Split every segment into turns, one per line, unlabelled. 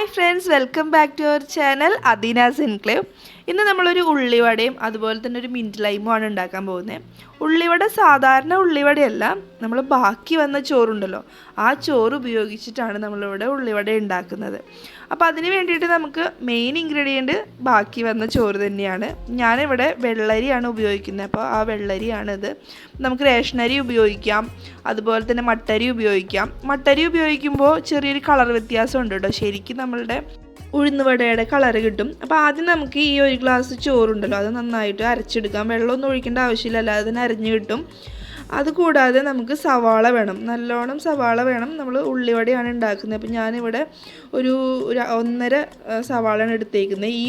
Hi friends, welcome back to our channel Athena's Enclave. ഇന്ന് നമ്മളൊരു ഉള്ളിവടയും അതുപോലെ തന്നെ ഒരു മിന്റ് ലൈമുമാണ് ഉണ്ടാക്കാൻ പോകുന്നത്. ഉള്ളിവട സാധാരണ ഉള്ളിവടയല്ല, നമ്മൾ ബാക്കി വന്ന ചോറുണ്ടല്ലോ, ആ ചോറ് ഉപയോഗിച്ചിട്ടാണ് നമ്മളിവിടെ ഉള്ളിവട ഉണ്ടാക്കുന്നത്. അപ്പോൾ അതിന് വേണ്ടിയിട്ട് നമുക്ക് മെയിൻ ഇൻഗ്രീഡിയൻറ്റ് ബാക്കി വന്ന ചോറ് തന്നെയാണ്. ഞാനിവിടെ വെള്ളരിയാണ് ഉപയോഗിക്കുന്നത്. അപ്പോൾ ആ വെള്ളരിയാണിത്. നമുക്ക് റേഷനരി ഉപയോഗിക്കാം, അതുപോലെ തന്നെ മട്ടരി ഉപയോഗിക്കാം. മട്ടരി ഉപയോഗിക്കുമ്പോൾ ചെറിയൊരു കളർ വ്യത്യാസമുണ്ട് കേട്ടോ. ശരിക്കും നമ്മളുടെ ഉഴുന്നുവടയുടെ കളറ് കിട്ടും. അപ്പോൾ ആദ്യം നമുക്ക് ഈ ഒരു ഗ്ലാസ് ചോറുണ്ടല്ലോ, അത് നന്നായിട്ട് അരച്ചെടുക്കാം. വെള്ളമൊന്നും ഒഴിക്കേണ്ട ആവശ്യമില്ല, അല്ലാതെ തന്നെ അരഞ്ഞു കിട്ടും. അതുകൂടാതെ നമുക്ക് സവാള വേണം, നല്ലോണം സവാള വേണം. നമ്മൾ ഉള്ളിവടയാണ് ഉണ്ടാക്കുന്നത്. അപ്പോൾ ഞാനിവിടെ ഒരു 1.5 സവാളയാണ് എടുത്തേക്കുന്നത് ഈ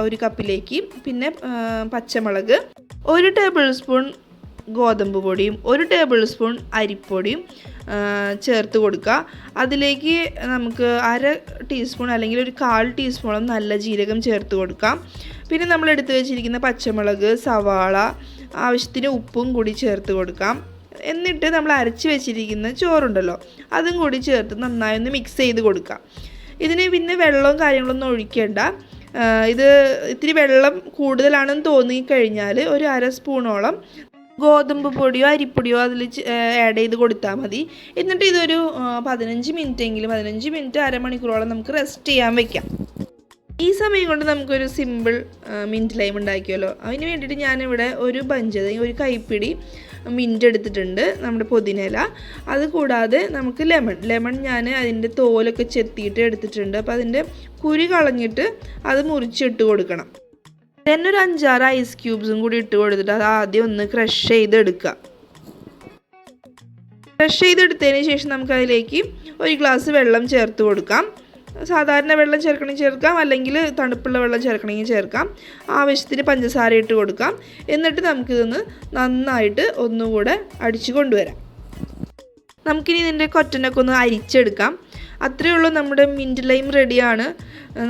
ഒരു കപ്പിലേക്ക്. പിന്നെ പച്ചമുളക്, 1 ടേബിൾ സ്പൂൺ ഗോതമ്പ് പൊടിയും 1 ടേബിൾ സ്പൂൺ അരിപ്പൊടിയും ചേർത്ത് കൊടുക്കുക. അതിലേക്ക് നമുക്ക് 1/2 ടീസ്പൂൺ അല്ലെങ്കിൽ ഒരു 1/4 ടീസ്പൂണും നല്ല ജീരകം ചേർത്ത് കൊടുക്കാം. പിന്നെ നമ്മൾ എടുത്തു വെച്ചിരിക്കുന്ന പച്ചമുളക്, സവാള, ആവശ്യത്തിന് ഉപ്പും കൂടി ചേർത്ത് കൊടുക്കാം. എന്നിട്ട് നമ്മൾ അരച്ച് വെച്ചിരിക്കുന്ന ചോറുണ്ടല്ലോ, അതും കൂടി ചേർത്ത് നന്നായി ഒന്ന് മിക്സ് ചെയ്ത് കൊടുക്കാം. ഇതിന് പിന്നെ വെള്ളവും കാര്യങ്ങളൊന്നും ഒഴിക്കേണ്ട. ഇത് ഇത്തിരി വെള്ളം കൂടുതലാണെന്ന് തോന്നിക്കഴിഞ്ഞാൽ ഒരു 1/2 സ്പൂണോളം ഗോതമ്പ് പൊടിയോ അരിപ്പൊടിയോ അതിൽ ആഡ് ചെയ്ത് കൊടുത്താൽ മതി. എന്നിട്ട് ഇതൊരു 15 മിനിറ്റ് അരമണിക്കൂറോളം നമുക്ക് റെസ്റ്റ് ചെയ്യാൻ വെക്കാം. ഈ സമയം കൊണ്ട് നമുക്കൊരു സിമ്പിൾ മിൻറ്റ് ലൈം ഉണ്ടാക്കിയല്ലോ. അതിന് വേണ്ടിയിട്ട് ഞാനിവിടെ ഒരു ബഞ്ച്, ഒരു കൈപ്പിടി മിൻറ്റ് എടുത്തിട്ടുണ്ട്, നമ്മുടെ പുതിനയില. അതുകൂടാതെ നമുക്ക് ലെമൺ ഞാൻ അതിൻ്റെ തോലൊക്കെ ചെത്തിയിട്ട് എടുത്തിട്ടുണ്ട്. അപ്പോൾ അതിൻ്റെ കുരു കളഞ്ഞിട്ട് അത് മുറിച്ചിട്ട് കൊടുക്കണം. പിന്നെ ഒരു 5-6 ഐസ് ക്യൂബ്സും കൂടി ഇട്ട് കൊടുത്തിട്ട് അത് ആദ്യം ഒന്ന് ക്രഷ് ചെയ്തെടുക്കുക. ക്രഷ് ചെയ്തെടുത്തതിന് ശേഷം നമുക്കതിലേക്ക് 1 ഗ്ലാസ് വെള്ളം ചേർത്ത് കൊടുക്കാം. സാധാരണ വെള്ളം ചേർക്കണമെങ്കിൽ ചേർക്കാം, അല്ലെങ്കിൽ തണുപ്പുള്ള വെള്ളം ചേർക്കണമെങ്കിൽ ചേർക്കാം. ആവശ്യത്തിന് പഞ്ചസാര ഇട്ട് കൊടുക്കാം. എന്നിട്ട് നമുക്കിതൊന്ന് നന്നായിട്ട് ഒന്നുകൂടെ അടിച്ചു കൊണ്ടുവരാം. നമുക്കിനി ഇതിൻ്റെ കൊറ്റനൊക്കെ ഒന്ന് അരിച്ചെടുക്കാം. അത്രയേ ഉള്ളൂ, നമ്മുടെ മിൻറ്റ് ലൈം റെഡിയാണ്.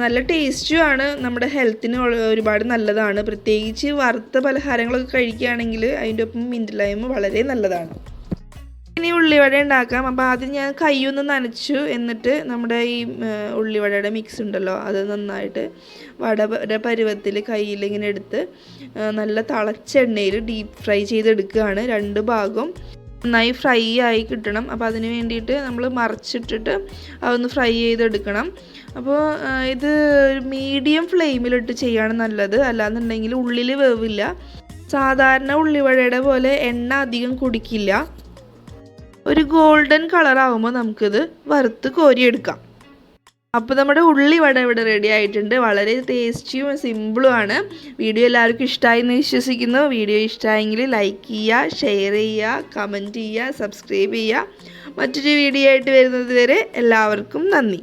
നല്ല ടേസ്റ്റുമാണ്, നമ്മുടെ ഹെൽത്തിന് ഒരുപാട് നല്ലതാണ്. പ്രത്യേകിച്ച് വറുത്ത പലഹാരങ്ങളൊക്കെ കഴിക്കുകയാണെങ്കിൽ അതിൻ്റെ ഒപ്പം മിൻറ്റ് ലൈം വളരെ നല്ലതാണ്. ഇനി ഉള്ളിവട ഉണ്ടാക്കാം. അപ്പോൾ ആദ്യം ഞാൻ കൈയൊന്ന് നനച്ചു. എന്നിട്ട് നമ്മുടെ ഈ ഉള്ളിവടയുടെ മിക്സ് ഉണ്ടല്ലോ, അത് നന്നായിട്ട് വട പരുവത്തിൽ കയ്യിൽ ഇങ്ങനെ എടുത്ത് നല്ല തിളച്ച എണ്ണയിൽ ഡീപ്പ് ഫ്രൈ ചെയ്തെടുക്കുകയാണ്. 2 ഭാഗവും നന്നായി ഫ്രൈ ആയി കിട്ടണം. അപ്പോൾ അതിന് വേണ്ടിയിട്ട് നമ്മൾ മറിച്ചിട്ടിട്ട് അതൊന്ന് ഫ്രൈ ചെയ്തെടുക്കണം. അപ്പോൾ ഇത് മീഡിയം ഫ്ലെയിമിലിട്ട് ചെയ്യാണ് നല്ലത്, അല്ലാന്നുണ്ടെങ്കിൽ ഉള്ളിൽ വേവില്ല. സാധാരണ ഉള്ളിവടയുടെ പോലെ എണ്ണ അധികം കുടിക്കില്ല. ഒരു ഗോൾഡൻ കളറാകുമ്പോൾ നമുക്കിത് വറുത്ത് കോരിയെടുക്കാം. അപ്പോൾ നമ്മുടെ ഉള്ളിവട ഇവിടെ റെഡി ആയിട്ടുണ്ട്. വളരെ ടേസ്റ്റിയും സിമ്പിളുമാണ്. വീഡിയോ എല്ലാവർക്കും ഇഷ്ടമായി എന്ന് വിശ്വസിക്കുന്നു. വീഡിയോ ഇഷ്ടമായെങ്കിൽ ലൈക്ക് ചെയ്യുക, ഷെയർ ചെയ്യുക, കമൻറ്റ് ചെയ്യുക, സബ്സ്ക്രൈബ് ചെയ്യുക. മറ്റൊരു വീഡിയോ ആയിട്ട് വരുന്നത് വരെ എല്ലാവർക്കും നന്ദി.